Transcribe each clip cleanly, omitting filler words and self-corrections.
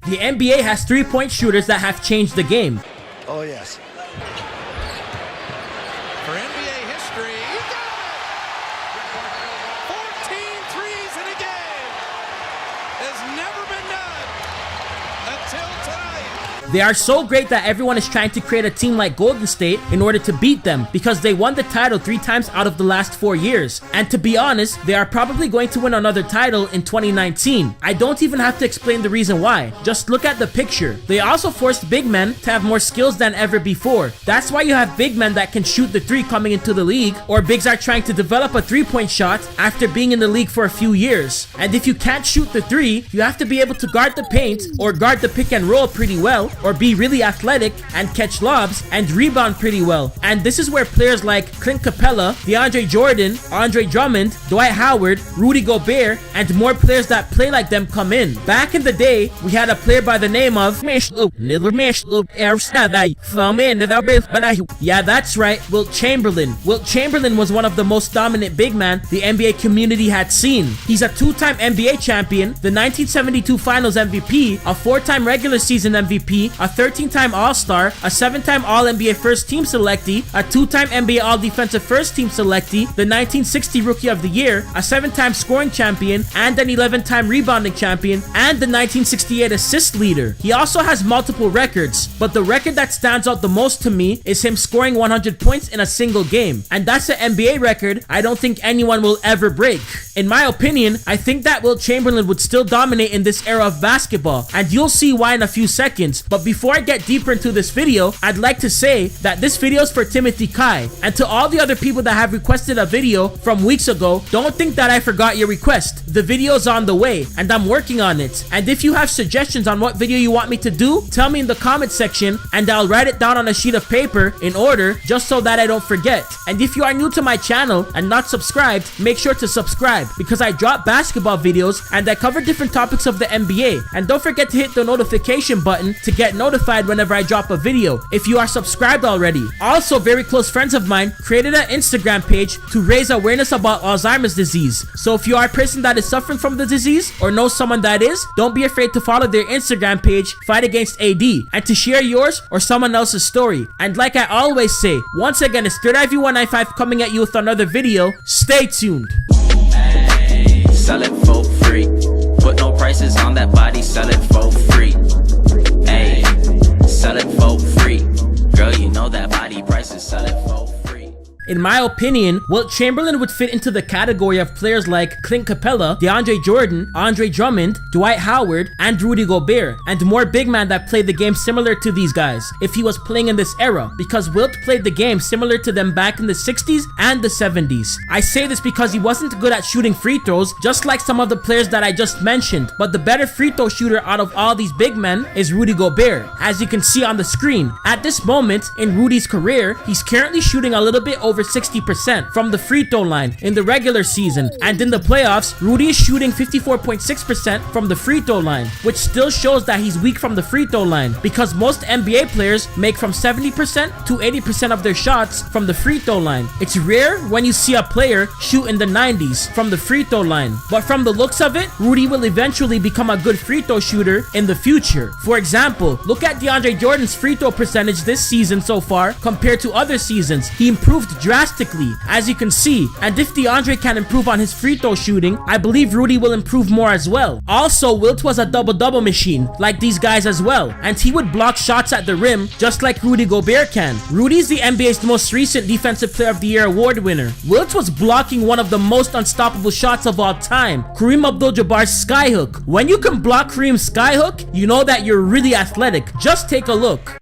The NBA has three-point shooters that have changed the game. Oh, yes. For NBA history, you got it! 14 threes in a game has never been done until tonight. They are so great that everyone is trying to create a team like Golden State in order to beat them because they won the title 3 times out of the last 4 years. And to be honest, they are probably going to win another title in 2019. I don't even have to explain the reason why. Just look at the picture. They also forced big men to have more skills than ever before. That's why you have big men that can shoot the 3 coming into the league, or bigs are trying to develop a 3-point shot after being in the league for a few years. And if you can't shoot the 3, you have to be able to guard the paint or guard the pick and roll pretty well, or be really athletic and catch lobs and rebound pretty well. And this is where players like Clint Capella, DeAndre Jordan, Andre Drummond, Dwight Howard, Rudy Gobert, and more players that play like them come in. Back in the day, we had a player by the name of yeah, that's right, Wilt Chamberlain. Wilt Chamberlain was one of the most dominant big men the NBA community had seen. He's a 2-time NBA champion, the 1972 Finals MVP, a 4-time regular season MVP, a 13-time All-Star, a 7-time All-NBA First Team selectee, a 2-time NBA All-Defensive First Team selectee, the 1960 Rookie of the Year, a 7-time scoring champion, and an 11-time rebounding champion, and the 1968 assist leader. He also has multiple records, but the record that stands out the most to me is him scoring 100 points in a single game. And that's an NBA record I don't think anyone will ever break. In my opinion, I think that Wilt Chamberlain would still dominate in this era of basketball, and you'll see why in a few seconds. But before I get deeper into this video, I'd like to say that this video is for Timothy Kai, and to all the other people that have requested a video from weeks ago, don't think that I forgot your request. The video is on the way, and I'm working on it. And if you have suggestions on what video you want me to do, tell me in the comment section, and I'll write it down on a sheet of paper in order, just so that I don't forget. And if you are new to my channel and not subscribed, make sure to subscribe, because I drop basketball videos and I cover different topics of the NBA. And don't forget to hit the notification button to get notified whenever I drop a video if you are subscribed already. Also, very close friends of mine created an Instagram page to raise awareness about Alzheimer's disease. So if you are a person that is suffering from the disease or know someone that is, don't be afraid to follow their Instagram page, Fight Against AD, and to share yours or someone else's story. And like I always say, once again, it's 3IV195 coming at you with another video. Stay tuned. Hey, sell it for free. Put no prices on that body, sell it for free. Hey, sell it for free. Girl, you know that body prices, sell it for free. In my opinion, Wilt Chamberlain would fit into the category of players like Clint Capella, DeAndre Jordan, Andre Drummond, Dwight Howard, and Rudy Gobert, and more big men that play the game similar to these guys if he was playing in this era, because Wilt played the game similar to them back in the 60s and the 70s. I say this because he wasn't good at shooting free throws, just like some of the players that I just mentioned, but the better free throw shooter out of all these big men is Rudy Gobert, as you can see on the screen. At this moment in Rudy's career, he's currently shooting a little bit over 60% from the free throw line in the regular season, and in the playoffs, Rudy is shooting 54.6% from the free throw line, which still shows that he's weak from the free throw line, because most NBA players make from 70% to 80% of their shots from the free throw line. It's rare when you see a player shoot in the 90s from the free throw line, but from the looks of it, Rudy will eventually become a good free throw shooter in the future. For example, look at DeAndre Jordan's free throw percentage this season so far compared to other seasons. He improved drastically, as you can see, and if DeAndre can improve on his free throw shooting, I believe Rudy will improve more as well. Also, Wilt was a double-double machine, like these guys as well, and he would block shots at the rim just like Rudy Gobert can. Rudy's the NBA's most recent Defensive Player of the Year award winner. Wilt was blocking one of the most unstoppable shots of all time, Kareem Abdul-Jabbar's Skyhook. When you can block Kareem's Skyhook, you know that you're really athletic. Just take a look.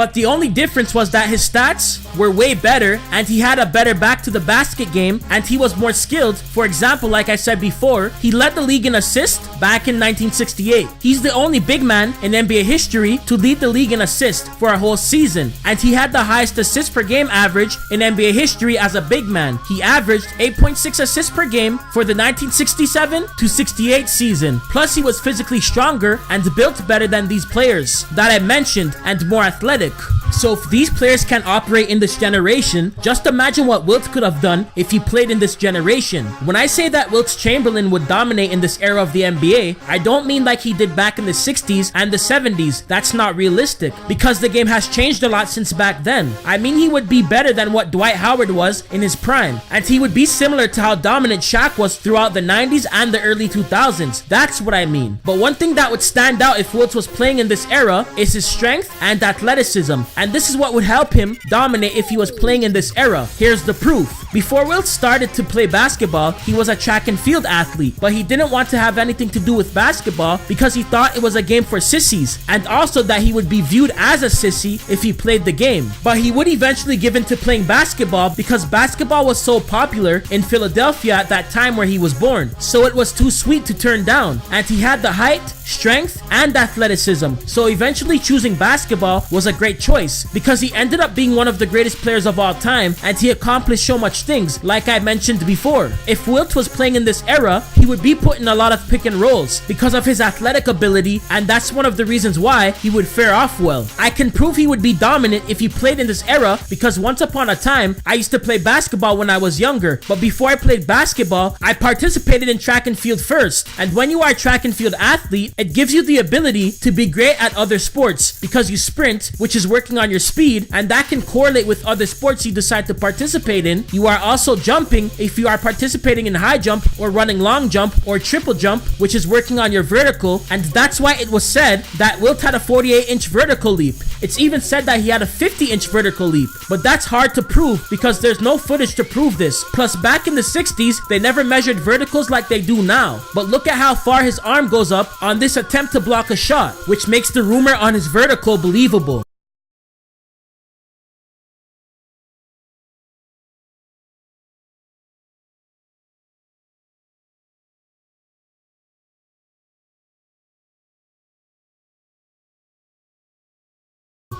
but the only difference was that his stats were way better and he had a better back to the basket game and he was more skilled. For example, like I said before, he led the league in assists back in 1968. He's the only big man in NBA history to lead the league in assists for a whole season, and he had the highest assists per game average in NBA history as a big man. He averaged 8.6 assists per game for the 1967 to 68 season. Plus, he was physically stronger and built better than these players that I mentioned and more athletic. So if these players can operate in this generation, just imagine what Wilt could have done if he played in this generation. When I say that Wilt Chamberlain would dominate in this era of the NBA, I don't mean like he did back in the 60s and the 70s. That's not realistic because the game has changed a lot since back then. I mean he would be better than what Dwight Howard was in his prime, and he would be similar to how dominant Shaq was throughout the 90s and the early 2000s. That's what I mean. But one thing that would stand out if Wilt was playing in this era is his strength and athleticism, and this is what would help him dominate if he was playing in this era. Here's the proof. Before Wilt started to play basketball, he was a track and field athlete, but he didn't want to have anything to do with basketball because he thought it was a game for sissies, and also that he would be viewed as a sissy if he played the game. But he would eventually give in to playing basketball because basketball was so popular in Philadelphia at that time where he was born, so it was too sweet to turn down, and he had the height, strength, and athleticism, so eventually choosing basketball was a great choice because he ended up being one of the greatest players of all time, and he accomplished so much things like I mentioned before. If Wilt was playing in this era, he would be put in a lot of pick and rolls because of his athletic ability, and that's one of the reasons why he would fare off well. I can prove he would be dominant if he played in this era because once upon a time, I used to play basketball when I was younger, but before I played basketball, I participated in track and field first, and when you are a track and field athlete, it gives you the ability to be great at other sports because you sprint, which is working on your speed, and that can correlate with other sports you decide to participate in. You are also jumping if you are participating in high jump or running long jump or triple jump, which is working on your vertical, and that's why it was said that Wilt had a 48-inch vertical leap. It's even said that he had a 50-inch vertical leap, but that's hard to prove because there's no footage to prove this. Plus, back in the 60s, they never measured verticals like they do now. But look at how far his arm goes up on this attempt to block a shot, which makes the rumor on his vertical believable.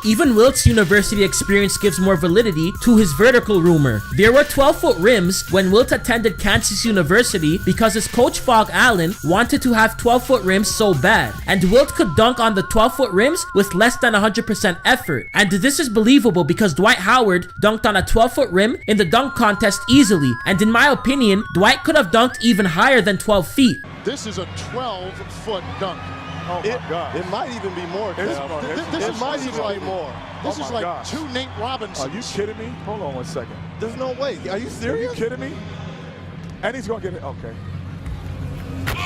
Even Wilt's university experience gives more validity to his vertical rumor. There were 12-foot rims when Wilt attended Kansas University because his coach Fog Allen wanted to have 12-foot rims so bad, and Wilt could dunk on the 12-foot rims with less than 100% effort. And this is believable because Dwight Howard dunked on a 12-foot rim in the dunk contest easily, and in my opinion, Dwight could have dunked even higher than 12 feet. This is a 12-foot dunk. Oh my God. It might even be more. This might even be more. This Oh is my like gosh. 2 Nate Robinsons. Are you kidding me? Hold on 1 second. There's no way. Are you Are serious? you kidding me? And he's gonna get it. Okay.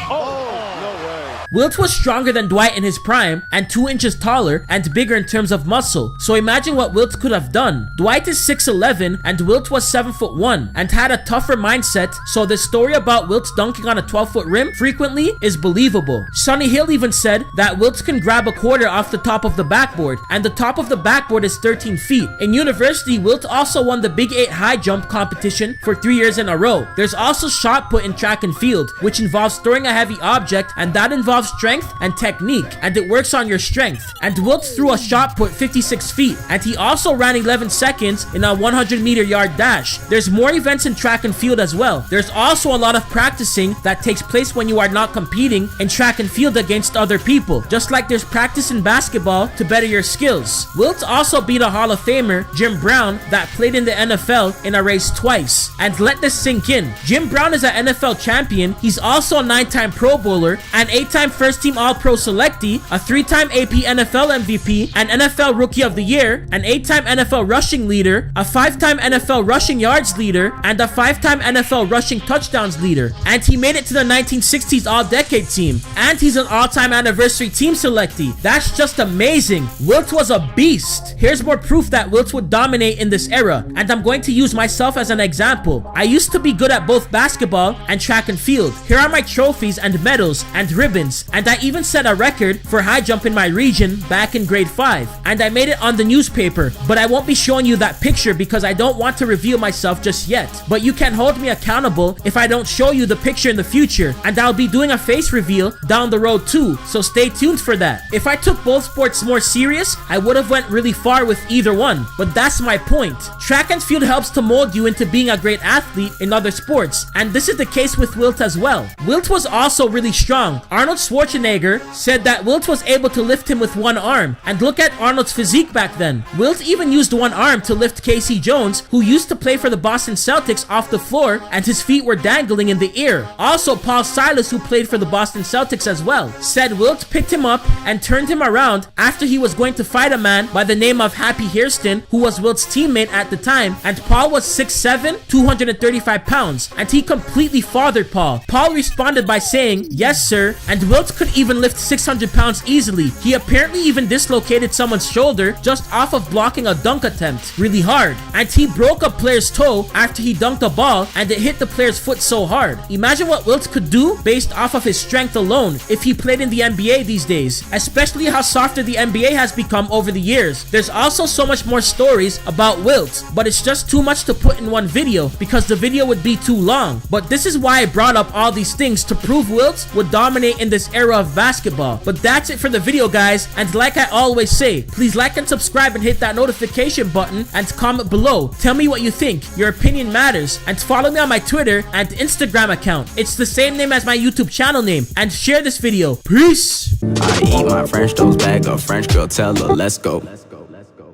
Oh, no way. Wilt was stronger than Dwight in his prime and 2 inches taller and bigger in terms of muscle. So imagine what Wilt could have done. Dwight is 6'11" and Wilt was 7'1" and had a tougher mindset, so the story about Wilt dunking on a 12-foot rim frequently is believable. Sonny Hill even said that Wilt can grab a quarter off the top of the backboard, and the top of the backboard is 13 feet. In university, Wilt also won the Big 8 high jump competition for 3 years in a row. There's also shot put in track and field, which involves throwing a heavy object, and that involves strength and technique, and it works on your strength. And Wilt threw a shot put 56 feet, and he also ran 11 seconds in a 100-meter yard dash. There's more events in track and field as well. There's also a lot of practicing that takes place when you are not competing in track and field against other people, just like there's practice in basketball to better your skills. Wilt also beat a Hall of Famer, Jim Brown, that played in the NFL in a race twice. And let this sink in. Jim Brown is an NFL champion. He's also a 9-time Pro Bowler, an 8-time first-team All-Pro selectee, a 3-time AP NFL MVP, an NFL Rookie of the Year, an 8-time NFL rushing leader, a 5-time NFL rushing yards leader, and a 5-time NFL rushing touchdowns leader. And he made it to the 1960s All-Decade team. And he's an all-time anniversary team selectee. That's just amazing. Wilt was a beast. Here's more proof that Wilt would dominate in this era, and I'm going to use myself as an example. I used to be good at both basketball and track and field. Here are my trophies and medals and ribbons pounds, and I even set a record for high jump in my region back in grade 5, and I made it on the newspaper, but I won't be showing you that picture because I don't want to reveal myself just yet. But you can hold me accountable if I don't show you the picture in the future, and I'll be doing a face reveal down the road too, so stay tuned for that. If I took both sports more serious, I would have went really far with either one, but that's my point. Track and field helps to mold you into being a great athlete in other sports, and this is the case with Wilt as well. Wilt was also really strong. Arnold Schwarzenegger said that Wilt was able to lift him with one arm, and look at Arnold's physique back then. Wilt even used one arm to lift Casey Jones, who used to play for the Boston Celtics, off the floor, and his feet were dangling in the air. Also, Paul Silas, who played for the Boston Celtics as well, said Wilt picked him up and turned him around after he was going to fight a man by the name of Happy Hairston, who was Wilt's teammate at the time, and Paul was 6'7", 235 pounds, and he completely fathered Paul. Paul responded by saying, "Yes, sir," and Wilt could even lift 600 pounds easily. He apparently even dislocated someone's shoulder just off of blocking a dunk attempt really hard, and he broke a player's toe after he dunked a ball and it hit the player's foot so hard. Imagine what Wilt could do based off of his strength alone if he played in the NBA these days, especially how softer the NBA has become over the years. There's also so much more stories about Wilt, but it's just too much to put in one video because the video would be too long. But this is why I brought up all these things to prove Wilt would dominate in this era of basketball. But that's it for the video, guys, and like I always say, please like and subscribe and hit that notification button and comment below. Tell me what you think. Your opinion matters, and follow me on my Twitter and Instagram account. It's the same name as my YouTube channel name, and share this video. Peace! I eat my French toast, bag of French girl, tell her let's go.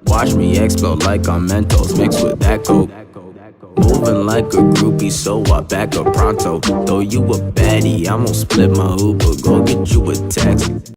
Watch me explode like I'm Mentos mixed with that coke. Moving like a groupie, so I back up pronto. Though you a baddie, I'm gon' split my Uber, go get you a taxi.